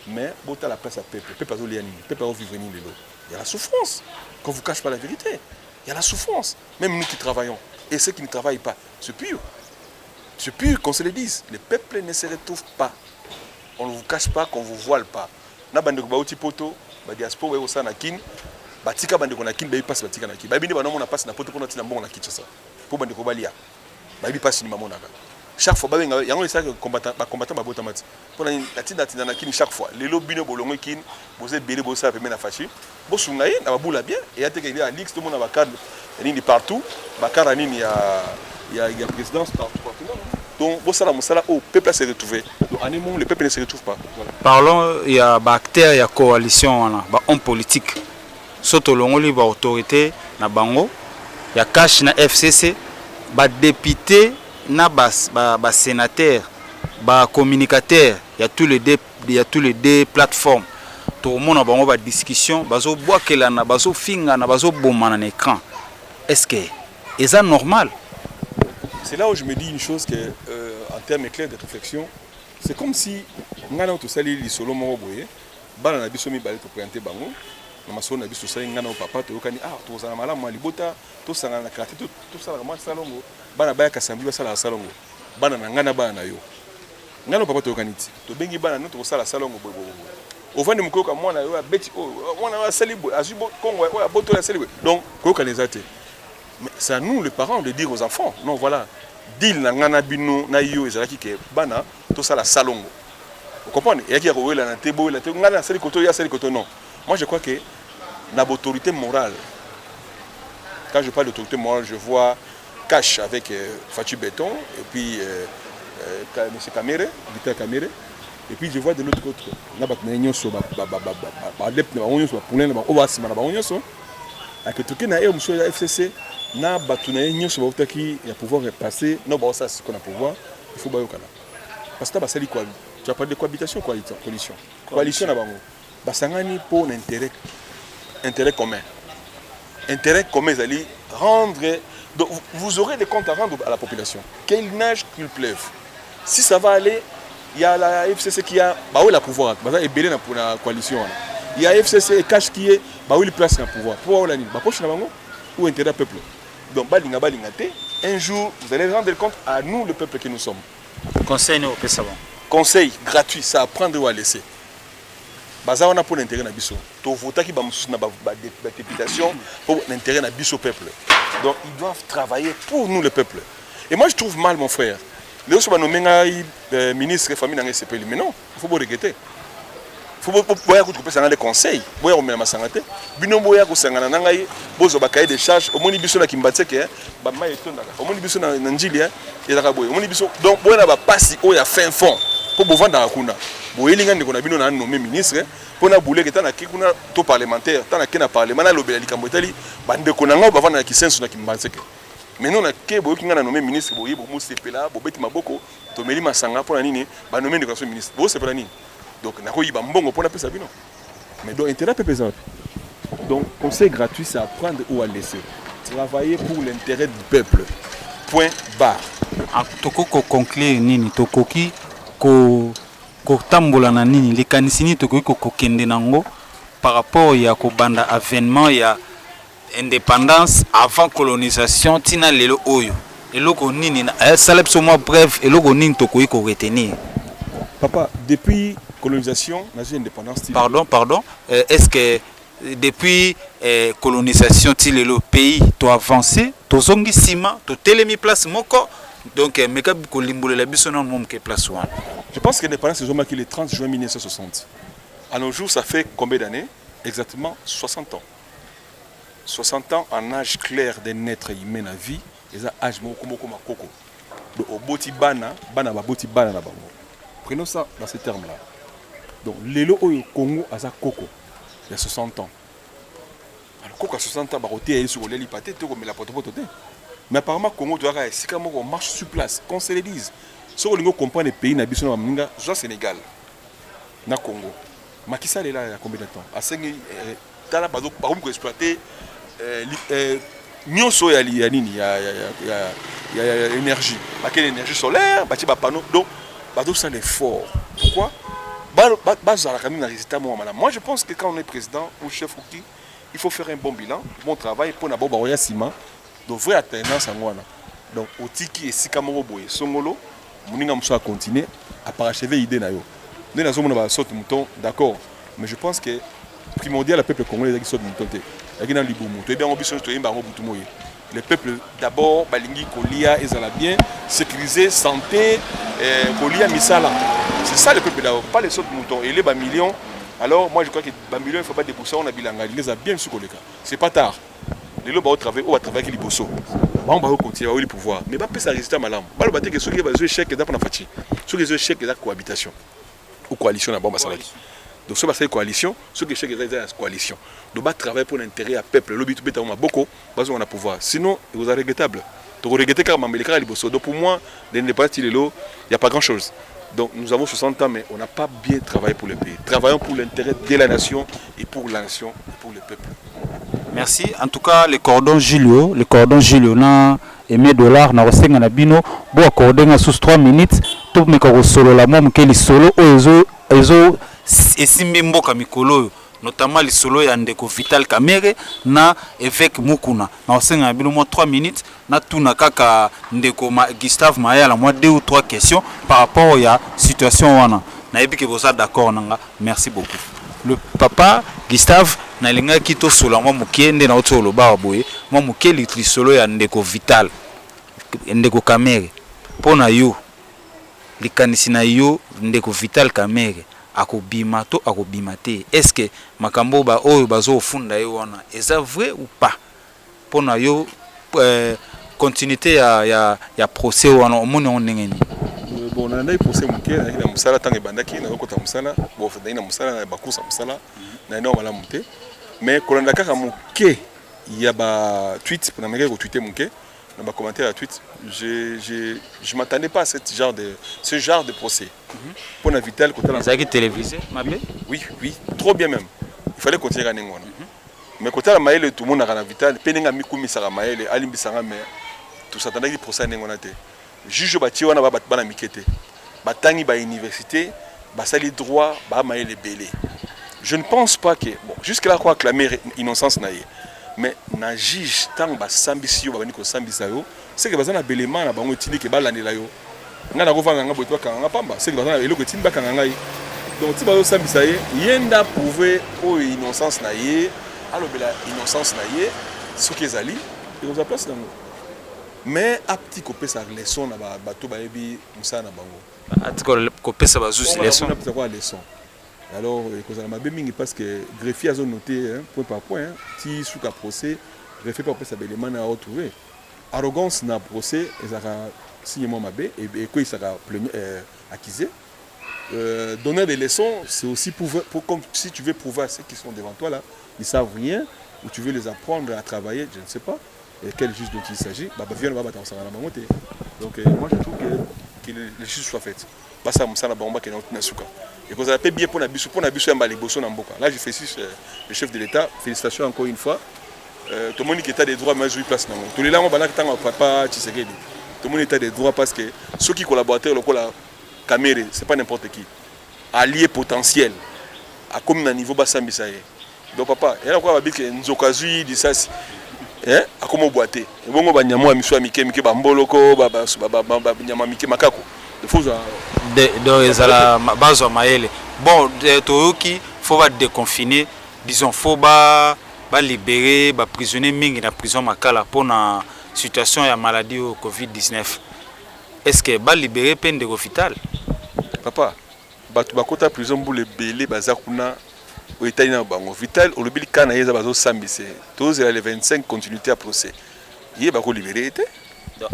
Mais bota la place à peuple. Peuple a liani, peuple a vivre ni l'élo. Il y a la souffrance. Qu'on ne vous cache pas la vérité. Il y a la souffrance. Même nous qui travaillons. Et ceux qui ne travaillent pas, c'est pur. C'est pur qu'on se le dise. Le peuple ne se retrouve pas. On ne vous cache pas, qu'on ne vous voile pas. Na bande ko bauti poto, ba diaspora we osana kin, batika bande ko na kin ba passe batika na kin. Ba bindi ba no mona passe na poto ko na tina mbongo na Kinshasa. Po bande ko balia. Ba bi passe ni mamona ka. Chaque fois ba benga yango ça que combattant ba bota mati. Po na tina tina na kin chaque fois. Les lobino bolongo kin, bozé belé bosa pe mena fachi. Bo sungaye na ba bula bien et ateke il a lix tout monde na ba cadre ni partout. Ba cadre ni il y a présidence partout. Donc, au peuple se retrouver. Donc, le peuple ne se retrouve pas. Voilà. Parlons, il y a acteurs, il y a coalition, il y a homme politique. Surtout il y a autorité, il y a bango, il y a cash, il y a FCC, il y a député, il y a sénateur, il y a communicateur, il y a tous les deux plateformes. Tout le monde a une discussion, il y a bois qu'il y a, il y a finga, il y a bomba dans l'écran. Est-ce que c'est normal? C'est là où je me dis une chose que, en termes clairs de réflexion, c'est comme si ngana to sali li solo mo boye, bana na biso mi balé to présenter bango, na maso na biso sali ngana papa to yokani to za malamu libota to sanga na kati to sala ma salongo, bana baya kasambi ba sala salongo, bana na ngana bana na yo. Ngana papa to yokani ti, to bengi bana no to sala salongo boye. Ovandi mukoka mwana yo beti mwana wa sali boye, azubo kongo ya boto la sali boye. Donc koka les até. Mais c'est à nous les parents de dire aux enfants, non voilà, deal na ngana bino na yo ezalaki ke bana to sala salongo. Vous comprenez? Et qui a roué la tebo la tebo ngana sali koto ya sali koto non. Moi je crois que la autorité morale Quand je parle d'autorité morale, je vois Cash avec Fatou Béton et puis M. Kamere, Victor Kamere. Et puis je vois de l'autre côté, il y a des gens qui ont des FCC, il y a des gens qui ont pouvoir passer, il pouvoir, il faut parce que tu as parlé de cohabitation, coalition. Coalition, c'est pour intérêt commun. Intérêt commun, c'est rendre. Donc vous aurez des comptes à rendre à la population. Qu'il neige, qu'il pleuve. Si ça va aller, il y a la FCC qui a le pouvoir. Il y a la coalition. Il y a FCC et Cash qui est le place dans le pouvoir. Pour la poche ou intérêt peuple. Donc un jour, vous allez rendre compte à nous, le peuple que nous sommes. Conseil au Pessavon. Conseil gratuit, ça à prendre ou à laisser. On a pour l'intérêt de Bisso. Tu votes qui va députation pour l'intérêt de Bisso peuple. Donc ils doivent travailler pour nous le peuple. Et moi je trouve mal mon frère. Les autres sont nommés ministre de famille dans le CPL. Mais non, il faut pas regretter. Il faut pas des conseils. Il faut pas sangaté. Bino boya ko sangana nangai bozo bakaye des charges au moni biso na kimbateke ba mai tonda. Au moni biso na njili et la boy. Au moni biso donc boya ba passi o ya fin fond pour bovanda kuna. Boyelinga ndiko na bino na nommé ministre pour na boule que tana kikuna to parlementaire tana kena parlement na lobela likambo etali bande ko nanga bavanda na kisenso na kimbateke. Mais nous na ke boyo kinga na nommé ministre boye bo musepela bo beti maboko to meli masanga pour na nini ba nommé ndiko ministre. Bo sepela nini. Donc, il mbongo pour la paix. Mais donc, intérêt pesant. Donc, conseil gratuit, c'est apprendre ou à laisser. Travailler pour l'intérêt du peuple. Point barre. Toko ko conclure nini tokoki ko tambola na nini les kanisini tokoki ko kende nango par rapport ya ko banda avènement ya indépendance avant colonisation tina lelo oyo eloko nini na salep so moi bref eloko nini tokoki ko retenir. Papa, depuis colonisation, l'indépendance. Pardon. Est-ce que depuis colonisation, le pays doit avancer, to zongi sima, to telemi place moko, donc mekab ko limbole la biso non mom ke place wan. Je pense que l'indépendance est marqué le 30 juin 1960. À nos jours, ça fait combien d'années? Exactement 60 ans. 60 ans en âge clair d'un être humain à vie, et ça âge moko koko. Donc au boti bana ba boti bana na bango. Prenons ça dans ces termes-là. Donc, l'élo au Congo a sa coco, il y a 60 ans. Alors, coco a 60 ans, il y a sur l'héli pâté, mais apparemment, Congo doit être on marche sur place, qu'on se le dise. Si on comprend les pays, soit Sénégal, na Congo. Macky Sall est là il y a combien de temps? À 5 ans, par exemple, pour exploiter Nyonso, il y a l'énergie. Il y a l'énergie solaire, il y a panneau. Donc, c'est un effort. Pourquoi? Moi je pense que quand on est président ou chef il faut faire un bon bilan, bon travail pour n'avoir pas ciment, de vraie alternance en Wana. Donc au tiki et si kamoro boye songolo, moninga muso continuer à parachever l'idée na yo. Nous na zomo na saute mouton, d'accord, mais je pense que primordial le peuple congolais qui saute mouton té. Yaki na libumu, to bien ambition to yemba ngobutu moye. Le peuple d'abord balingi kolia ezala bien, sécuriser santé kolia misala. C'est ça le peuple d'abord, pas les autres moutons. Et les millions, alors moi je crois que les millions, il ne faut pas débousser, on a bilanga, il les a bien su collègues. C'est pas tard. Les lots, on va travailler avec les bossos. On va continuer, on va le pouvoir. Mais pas ça résister à malam. On va battre que ceux qui ont joué chèque, ils ont fait ceux qui ont joué chèque, ils ont cohabitation. Ou coalition, là-bas, donc ceux qui ont coalition, ceux qui ont chèque, ils ont coalition. Donc on va travailler pour l'intérêt du peuple. Le but, on a beaucoup, on a pouvoir. Sinon, vous êtes regrettable. Donc regrettez quand même les cas, les bossos. Donc pour moi, l'indépendance, il n'y a pas grand-chose. Donc nous avons 60 ans, mais on n'a pas bien travaillé pour le pays. Travaillons pour l'intérêt de la nation et pour la nation et pour le peuple. Merci. En tout cas, le cordon Julio, na aimé dollar na rosenga na bino, bo accorder sous 3 minutes, tout me ko solo la mom ke li solo ezo esimbi mboka mikolo notamment le solo ya ndeko Vital Kamerhe na évêque Mukuna. Na rosenga na bino mo 3 minutes na tuna kaka ndeko Gustave Mayala moi 2 ou 3 questions par rapport à la situation wana. Na yebi ke boza d'accord nanga. Merci beaucoup. Le papa Gustave na linga kito solo moi mukende na otolo ba boye moi mukeli tri solo ya ndeko Vital ndeko Kamerhe pona yo likanisi na yo ndeko Vital Kamerhe akobima to akobima te. Est-ce que makambo ba oyo bazo ofunda yo wana eza vrai ou pas? pour na yo continuité ya procès wana omoni on ndenge bon on a procès muke na musala tanga bandaki na kota musala bon fa na musala na bakusa musala na no mala monter mais kolanda kaka muke ya ba tweet pour na meka ko tweeter muke na ba commentaire à tweet je m'attendais pas à ce genre de procès pour na Vital côté la zaki télévisé mabé oui trop bien même il fallait continuer à n'engona mais côté la maïle tout le monde a na Vital peninga mikumisa la maïle alimbisanga mais tout ça tandaki procès n'engona te juge bati wana ba bana mikete batangi ba université ba sali droit ba maïle belé je ne pense pas que bon jusque là quoi clamer innocence naïe mais na juge tant ba sambisi yo ba bani ko sambisa yo c'est que bazana belema na bango tindi ke balandela yo ngana ko vanga ngabo etwa kanga pamba c'est que bazana eloko tindi ba kanga ngai donc ti ba yo sambisa ye yenda prouver o innocence na ye alobela innocence na ye ce qui ezali et on place dans mais a petit ko pesa leçon na ba bato ba yebi musana na bango a petit ko pesa ba zusi leçon na pesa ko leçon alors cause na mabe mingi parce que greffier a noté point par point ti suka procès greffier pas pesa belema na retrouver arrogance na procès ezaka signement mabe et quoi il sera accusé donner des leçons c'est aussi pour comme si tu veux prouver à ceux qui sont devant toi là ils savent rien ou tu veux les apprendre à travailler je ne sais pas et quel juge dont il s'agit bah viens va battre en monter donc moi je trouve que les juges soient faits bah ça musala bomba qui na suka et que ça peut bien pour na biso ya mbaliboso na mboka là je félicite le chef de l'État félicitations encore une fois tout le monde qui est des droits mais jouer place na tout les là on balaka tanga papa Tshisekedi tout le monde est des droits parce que ceux qui collaborateurs locaux la caméra c'est pas n'importe qui allié potentiel à comme na niveau basambisa ye donc papa il y a quoi ba bike nzokazui disasi a comme boité et bongo ba nyamo amiswa mike ba mboloko ba nyama mike makako de faux de ezala bazo maele bon toyoki faut va déconfiner disons faut ba libérer ba prisonniers mingi na prison makala pour na situation ya maladie au Covid-19 est-ce que ba libérer peine de l'hôpital papa batu bakota prison boule belé bazakuna au Italie na bango Vital au lobby kana yeza bazo sambise tous les 25 continuité à procès yé ba ko libérer été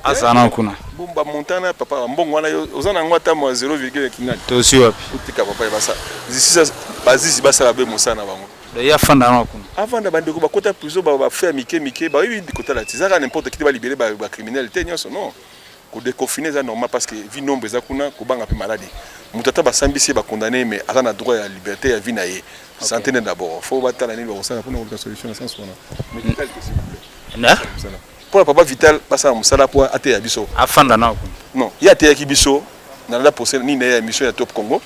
azana kuna bomba montana papa mbongo wana ozana ngwata mo 0,1 to si wapi utika papa basa zisi bazisi basa be mosana bango ya fanda na kuna avant bandeko bakota prison ba faire mike ba oui kota la tizaka n'importe qui va libérer ba criminel tenyoso non ko déconfiner ça normal parce que vie nombre za kuna ko banga pe maladie mutata ba sambisi ba condamné mais azana droit à liberté à vie na ye santé d'abord faut batala ni ba osana pour na solution na sens wana mais Vital s'il vous plaît na pour papa Vital basa musala pour ate ya biso afanda na kuna non ya te ya kibiso na la procès ni na émission ya Top Congo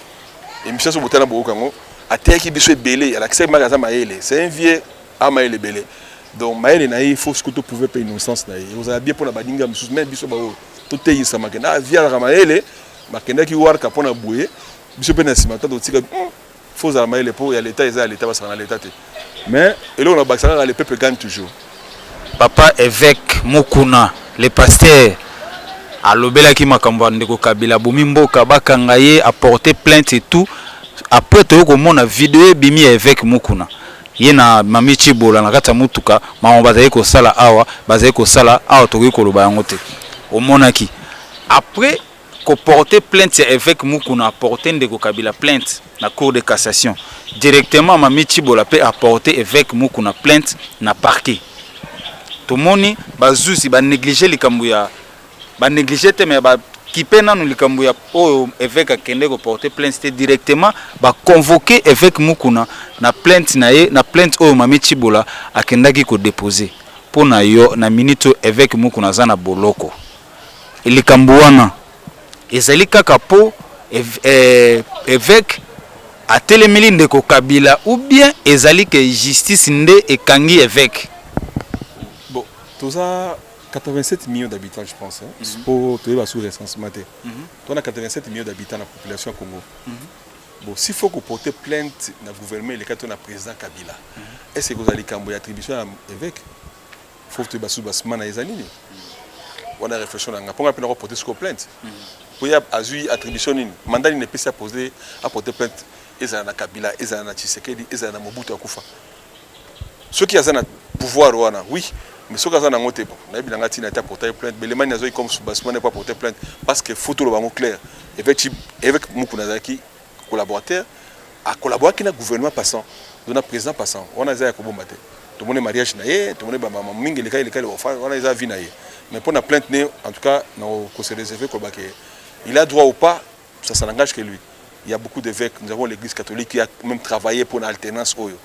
émission so botana bo Congo ate ya kibiso belé à l'accès magasin maele c'est un vieux à maele belé donc maele na il faut que tu pouvais pas innocence na vous avez bien pour la badinga musus même biso ba tout est ça makena via la maele makenda ki war ka pona boué biso pe na sima to tika faut za maele pour ya l'état eza l'état basa na l'état mais et là on a bakana le peuple gagne toujours papa évêque Mukuna le pasteur alobela ki makambo ndeko Kabila bomi mboka bakanga ye apporter plainte et tout après to ko mona vidéo bimi évêque Mukuna yena mami Chibola na kata mutuka mama bazaye ko sala awa to ko loba yango te o monaki après ko porter plainte évêque Mukuna apporter ndeko Kabila plainte na cour de cassation directement mami Chibola peut apporter évêque Mukuna plainte na parquet tomoni bazusi ba négliger likambo ya ba négliger te mais ba kipena no likambo ya o évêque akende ko porter plainte directement ba convoquer évêque Mukuna na plainte na ye na plainte o mami Chibola akendaki ko déposer pona yo na minute évêque Mukuna zana boloko likambo wana ezali kaka po évêque atelemeli ndeko Kabila ou bien ezali que justice nde ekangi évêque. Bon, tout ça 87 millions d'habitants je pense pour te sous recensement. On a 87 millions d'habitants dans la population Congo. Bon, s'il faut qu'on porte plainte dans le gouvernement et le président Kabila, est-ce que vous allez camboyer attribution à l'évêque? Il faut que tu sous basement à Ezanini. On a réfléchi là, pour qu'on porter sur plainte. Pour y avoir attribution, mandat n'est pas posé à porter plainte. Ezana Kabila, Ezana Tshisekedi, Ezana Mobutu Akufa. Ceux qui ont un pouvoir, oui, mais ce cas là ngote bon na bilanga tina ta porter plainte mais les man nazo comme soubassement n'est pas porter plainte parce que photo le bango clair avec Mukuna Zaki collaborateur à collaborer avec le gouvernement passant le président passant on a za ko bomba te tout le monde mariage na ye tout le monde ba maman mingi le cas on a za vie na ye mais pour la plainte en tout cas on se réserver ko ba que il a droit ou pas ça n'engage que lui. Il y a beaucoup d'évêques, nous avons l'église catholique qui a même travaillé pour l'alternance oyo.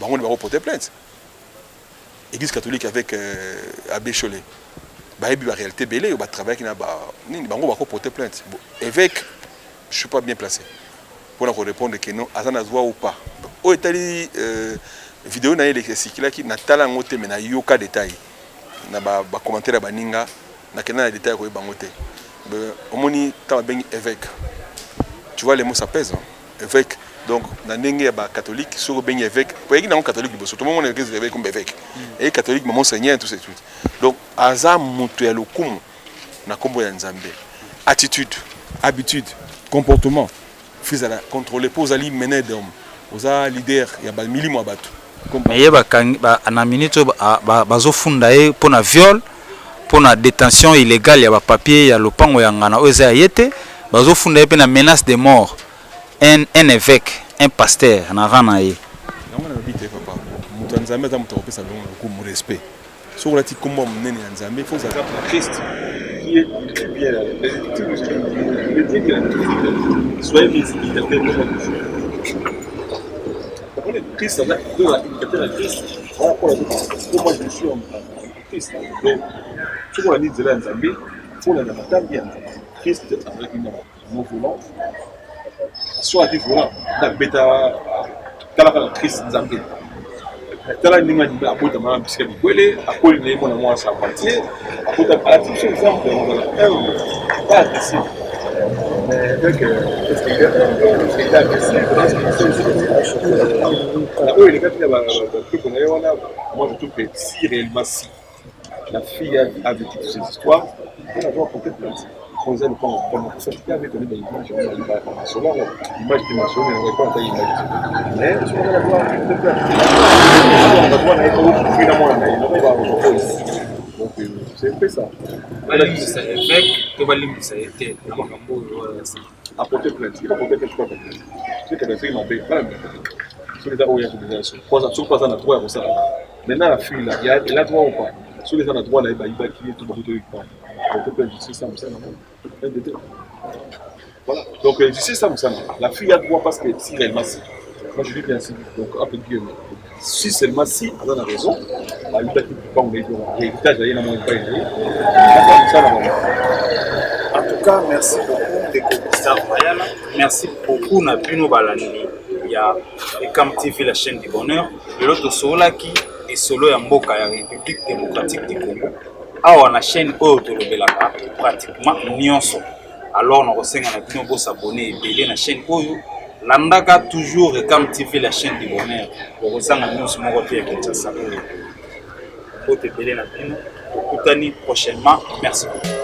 Bah on va porter plainte. L'église catholique avec Abbé Cholet. Bah il y a réalité belé, on va travailler qui n'a pas ni on va porter plainte. Évêque, je suis pas bien placé pour répondre que non, azana droit ou pas. Au Italie vidéo na ile circule qui na tala ngote mais na yoka détail. Na ba commentaire ba ninga na kenana détail ko bangote. Au moni ta ben évêque. Tu vois les mots ça pèse hein? Évêque donc na ndenge ba catholique sur ben évêque pour y a catholique tout le monde est évêque comme évêque et catholique monseigneur tout ça tout donc aza mutu ya lokumu na kombo ya nzambe attitude habitude comportement fizala contrôler pour ali mener d'homme oza leader ya ba milimo abatu mais yeba na minute bazofunda ye pona viol pona détention illégale ya ba papier ya lopango ya ngana oza yete bazofunda pe na menace de mort un évêque un pasteur na rana ye ngana bité papa mutu nzambe za mutu opesa longo ko mu respect sur la tiki kombo munene ya nzambe faut ça Christ qui est bien le dit que soyez mes imitateurs de Christ là pour la imitateur de Christ pour moi je suis en Christ donc tout le monde dit de nzambe faut la matin bien Christ avec une non violente soit dit voilà la bêta la Christ nzambe tala ninga ni abota mama bisika bikwele akoli na yemo na mwa sa partie akota partie sur exemple pas ici mais donc est-ce que c'est là que c'est la oyo les gars là peu qu'on a moi je trouve que si réellement si la fille a vécu toutes ces histoires on va voir peut-être on a comme ça qui avait donné des images on va pas sur là l'image qui mentionne on va pas image mais on va voir on va voir donc c'est un peu ça ça évêque que ça été na makambo apporter plainte il va porter quelque chose c'est que les filles n'ont pas sur les arroyages de ça sur pas ça na droit pour ça maintenant la fille là il a droit ou pas sur les a droit là il va qui tout beaucoup de temps porter plainte justice ça voilà donc justice ça la fille a droit parce que si réellement si moi je dis bien si donc après Dieu si seulement si elle a raison il peut pas on est héritage il y a moins pas en tout cas merci beaucoup de Costa Royal merci beaucoup na bino balandi ya Ekam TV la chaîne du bonheur de l'autre sola qui est solo ya mboka ya République démocratique du Congo awa na chaîne oyo tolobelaka pratiquement nyonso alors on resenga na bino bo s'abonner ebele na chaîne oyo landaka toujours Ekam TV la chaîne du bonheur pour resenga nyonso moko te ya Kinshasa oyo bote ebele na bino okutani prochainement merci beaucoup.